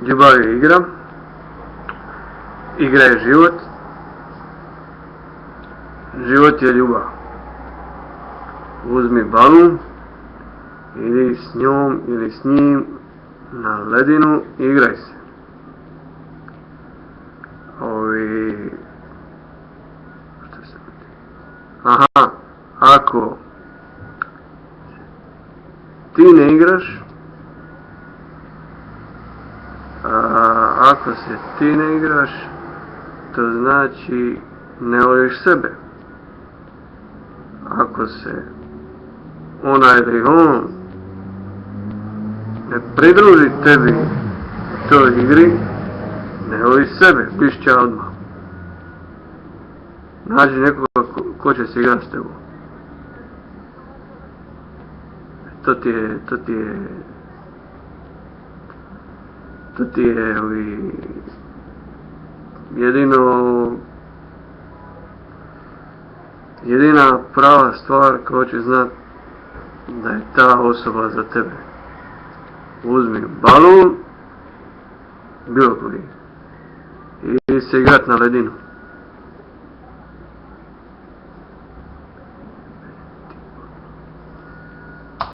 Ljubav je igra. Igra je život. Život je ljubav. Uzmi balun, idi s njom ili s njim na ledinu i igraj se. Ako ti ne igraš, ako se ti ne igraš, to znači ne voliš sebe. Ako se ona ili on ne pridruži tebi u toj igri, ne voliš sebe, pišća odmah. Nađi nekoga ko će se igrati s tebom. To ti je jedina prava stvar ko će znat da je ta osoba za tebe. Uzmi balun, bilo koji, i se igrat na ledinu.